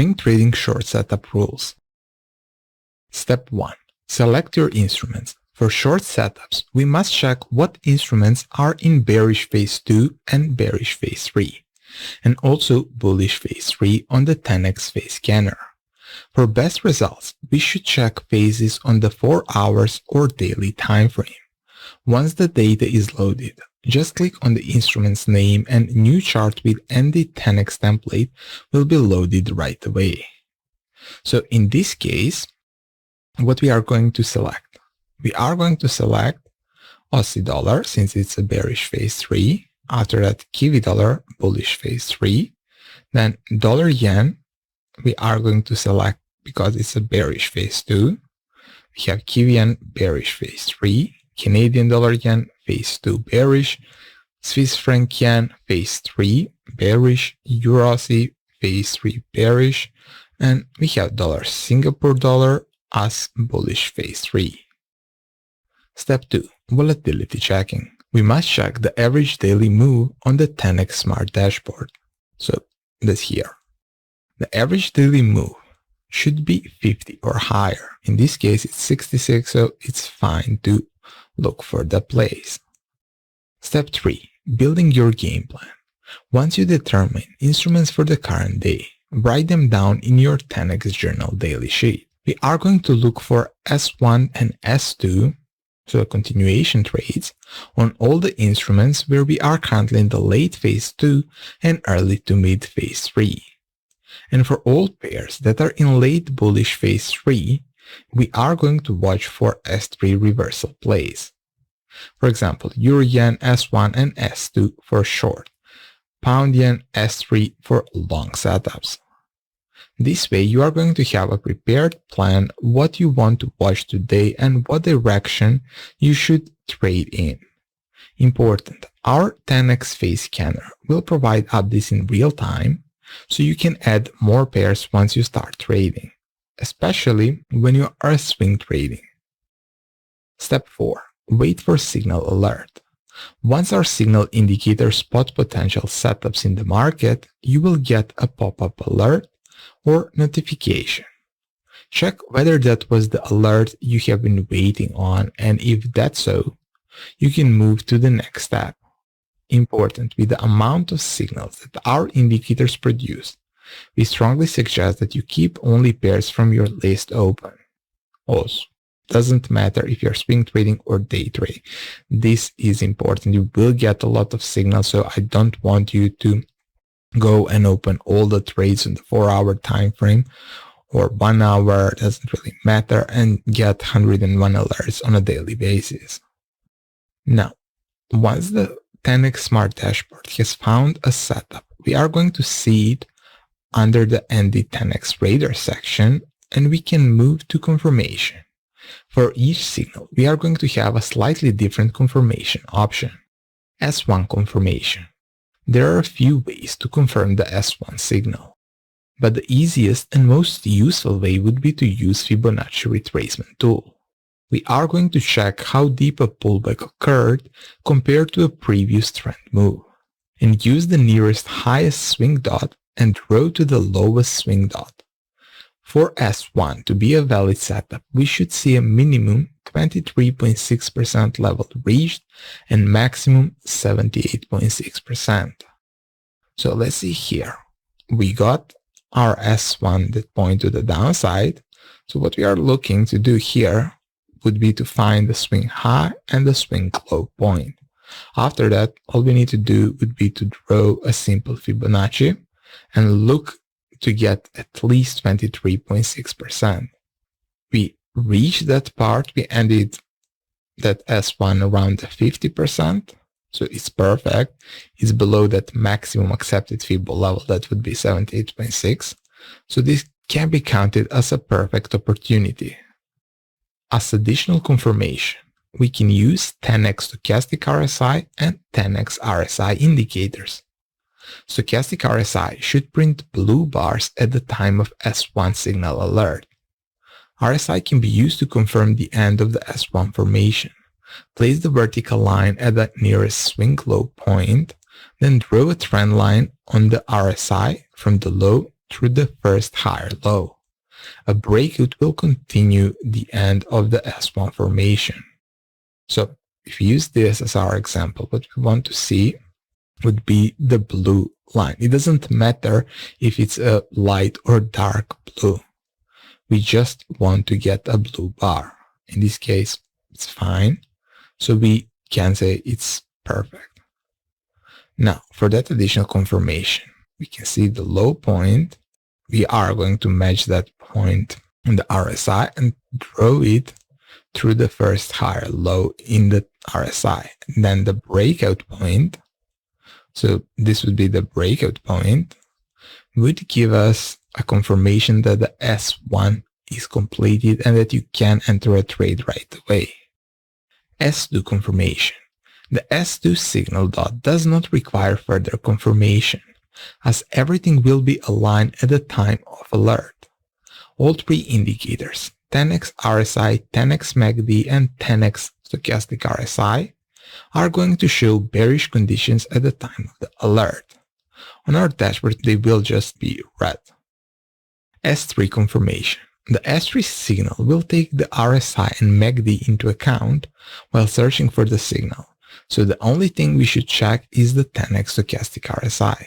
Swing Trading Short Setup Rules. Step 1. Select your instruments. For short setups, we must check what instruments are in bearish phase 2 and bearish phase 3, and also bullish phase 3 on the 10x phase scanner. For best results, we should check phases on the 4 hours or daily time frame. Once the data is loaded, just click on the instrument's name and new chart with ND 10x template will be loaded right away. So in this case, what we are going to select? We are going to select Aussie dollar since it's a bearish phase 3. After that, Kiwi dollar, bullish phase 3. Then dollar yen, we are going to select because it's a bearish phase 2. We have Kiwi yen, bearish phase 3. Canadian dollar yen, phase 2 bearish. Swiss franc yen, phase 3 bearish. Euro Aussie, phase 3 bearish. And we have dollar Singapore dollar as bullish phase 3. Step 2. Volatility checking. We must check the average daily move on the 10x Smart Dashboard. So that's here. The average daily move should be 50 or higher. In this case, it's 66, so it's fine to look for the plays. Step 3. Building your game plan. Once you determine instruments for the current day, write them down in your 10x Journal daily sheet. We are going to look for S1 and S2, so continuation trades, on all the instruments where we are currently in the late phase 2 and early to mid phase 3. And for all pairs that are in late bullish phase 3, we are going to watch for S3 reversal plays. For example, Euro Yen S1 and S2 for short, Pound Yen S3 for long setups. This way, you are going to have a prepared plan what you want to watch today and what direction you should trade in. Important, our 10x phase scanner will provide updates in real time, so you can add more pairs once you start trading, especially when you are swing trading. Step 4. Wait for signal alert. Once our signal indicator spot potential setups in the market, you will get a pop-up alert or notification. Check whether that was the alert you have been waiting on, and if that's so, you can move to the next step. Important, with the amount of signals that our indicators produce, we strongly suggest that you keep only pairs from your list open. Also, doesn't matter if you're swing trading or day trading. This is important. You will get a lot of signals, so I don't want you to go and open all the trades in the 4-hour time frame or 1 hour, doesn't really matter, and get 101 alerts on a daily basis. Now, once the 10x Smart Dashboard has found a setup, we are going to see it under the ND 10x Radar section, and we can move to confirmation. For each signal, we are going to have a slightly different confirmation option. S1 confirmation. There are a few ways to confirm the S1 signal, but the easiest and most useful way would be to use Fibonacci retracement tool. We are going to check how deep a pullback occurred compared to a previous trend move, and use the nearest highest swing dot and draw to the lowest swing dot. For S1 to be a valid setup, we should see a minimum 23.6% level reached and maximum 78.6%. So let's see here. We got our S1 that point to the downside. So what we are looking to do here would be to find the swing high and the swing low point. After that, all we need to do would be to draw a simple Fibonacci and look to get at least 23.6%. We reached that part, we ended that S1 around 50%, so it's perfect. It's below that maximum accepted Fib level, that would be 78.6. So this can be counted as a perfect opportunity. As additional confirmation, we can use 10x stochastic RSI and 10x RSI indicators. Stochastic RSI should print blue bars at the time of S1 signal alert. RSI can be used to confirm the end of the S1 formation. Place the vertical line at the nearest swing low point, then draw a trend line on the RSI from the low through the first higher low. A breakout will continue the end of the S1 formation. So if we use this as our example, what we want to see would be the blue line. It doesn't matter if it's a light or dark blue. We just want to get a blue bar. In this case, it's fine. So we can say it's perfect. Now, for that additional confirmation, we can see the low point. We are going to match that point in the RSI and draw it through the first higher low in the RSI. And then the breakout point, so this would be the breakout point, would give us a confirmation that the S1 is completed and that you can enter a trade right away. S2 confirmation. The S2 signal dot does not require further confirmation, as everything will be aligned at the time of alert. All three indicators, 10x RSI, 10x MACD, and 10x stochastic RSI, are going to show bearish conditions at the time of the alert. On our dashboard, they will just be red. S3 confirmation. The S3 signal will take the RSI and MACD into account while searching for the signal, so the only thing we should check is the 10x stochastic RSI.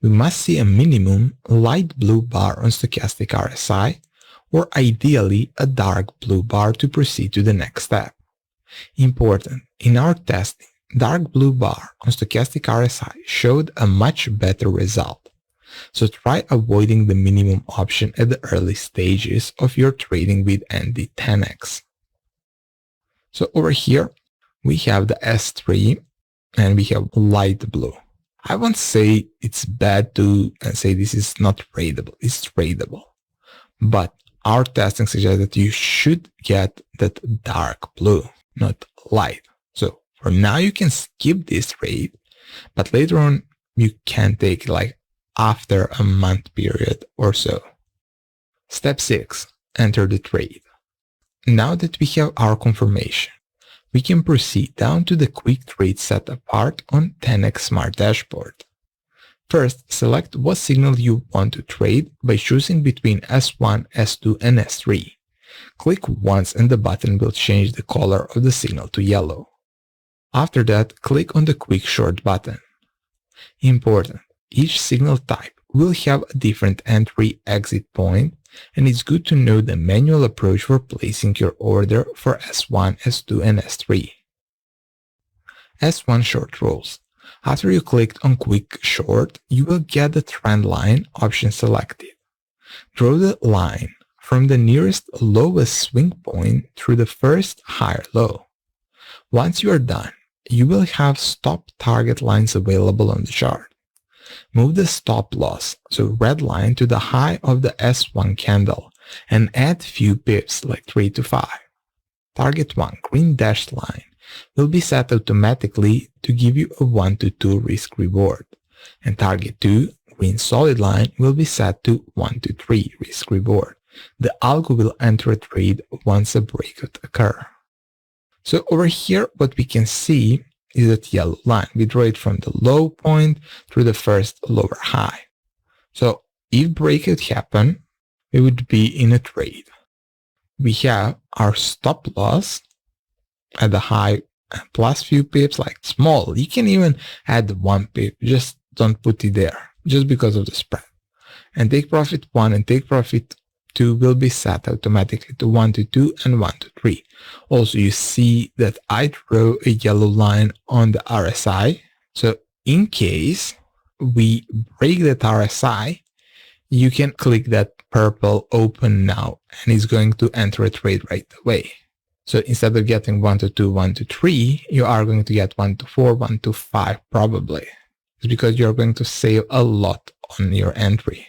We must see a minimum light blue bar on stochastic RSI, or ideally a dark blue bar to proceed to the next step. Important, in our testing, dark blue bar on stochastic RSI showed a much better result. So try avoiding the minimum option at the early stages of your trading with ND10X. So over here, we have the S3 and we have light blue. I won't say it's bad to say this is not tradable. It's tradable. But our testing suggests that you should get that dark blue, not light. So for now, you can skip this trade, but later on, you can take like after a month period or so. Step 6. Enter the trade. Now that we have our confirmation, we can proceed down to the quick trade setup part on 10x Smart Dashboard. First, select what signal you want to trade by choosing between S1, S2, and S3. Click once and the button will change the color of the signal to yellow. After that, click on the Quick Short button. Important, each signal type will have a different entry-exit point, and it's good to know the manual approach for placing your order for S1, S2, and S3. S1 Short Rules. After you clicked on Quick Short, you will get the Trend Line option selected. Draw the line from the nearest lowest swing point through the first higher low. Once you are done, you will have stop target lines available on the chart. Move the stop loss, so red line, to the high of the S1 candle and add few pips like 3 to 5. Target 1, green dashed line, will be set automatically to give you a 1 to 2 risk reward, and target 2, green solid line, will be set to 1 to 3 risk reward. The algo will enter a trade once a breakout occurs. So over here, what we can see is that yellow line. We draw it from the low point through the first lower high. So if breakout happen, we would be in a trade. We have our stop loss at the high plus few pips, like small. You can even add 1 pip, just don't put it there, just because of the spread. And take profit 1 and take profit 2 will be set automatically to 1 to 2 and 1 to 3. Also, you see that I draw a yellow line on the RSI. So in case we break that RSI, you can click that purple open now and it's going to enter a trade right away. So instead of getting 1 to 2, 1 to 3, you are going to get 1 to 4, 1 to 5 probably. It's because you're going to save a lot on your entry.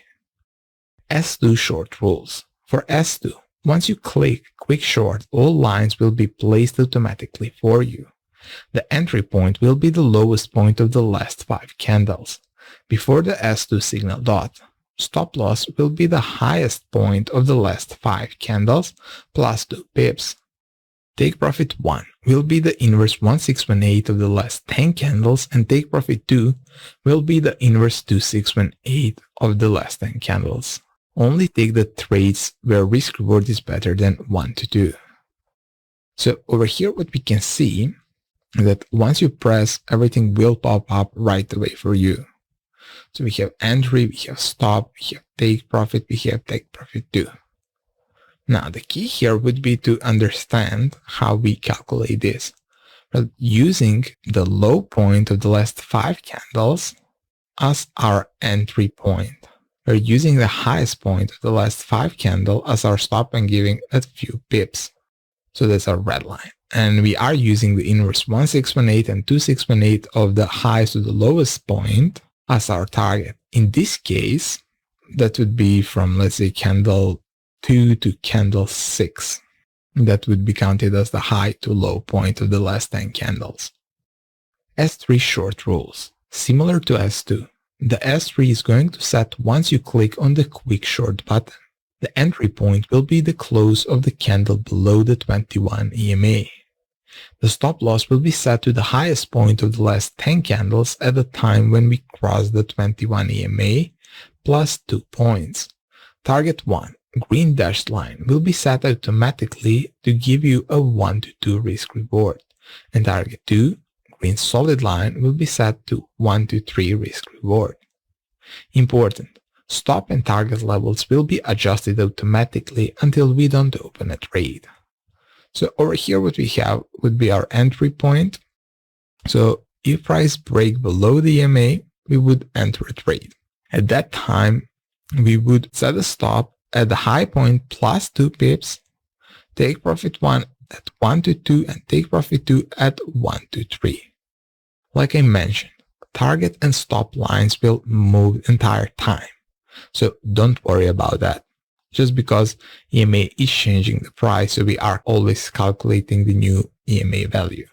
S2 Short Rules. For S2, once you click Quick Short, all lines will be placed automatically for you. The entry point will be the lowest point of the last 5 candles, before the S2 signal dot. Stop loss will be the highest point of the last 5 candles, plus 2 pips. Take profit 1 will be the inverse 1618 of the last 10 candles, and take profit 2 will be the inverse 2618 of the last 10 candles. Only take the trades where risk reward is better than 1 to 2. So over here what we can see is that once you press, everything will pop up right away for you. So we have entry, we have stop, we have take profit, we have take profit 2. Now the key here would be to understand how we calculate this. But using the low point of the last 5 candles as our entry point. We're using the highest point of the last 5 candle as our stop and giving a few pips. So that's our red line. And we are using the inverse 1618 and 2618 of the highest to the lowest point as our target. In this case, that would be from, let's say, candle 2 to candle 6. That would be counted as the high to low point of the last 10 candles. S3 short rules. Similar to S2, the S3 is going to set once you click on the quick short button. The entry point will be the close of the candle below the 21 EMA. The stop loss will be set to the highest point of the last 10 candles at the time when we cross the 21 EMA plus 2 points. Target 1, green dashed line, will be set automatically to give you a 1 to 2 risk reward, and target 2, green solid line, will be set to 1 to 3 risk reward. Important: stop and target levels will be adjusted automatically until we don't open a trade. So over here what we have would be our entry point. So if price break below the EMA, we would enter a trade. At that time, we would set a stop at the high point plus 2 pips, take profit 1 at 1 to 2, and take profit 2 at 1 to 3. Like I mentioned, target and stop lines will move the entire time. So don't worry about that. Just because EMA is changing the price, so we are always calculating the new EMA value.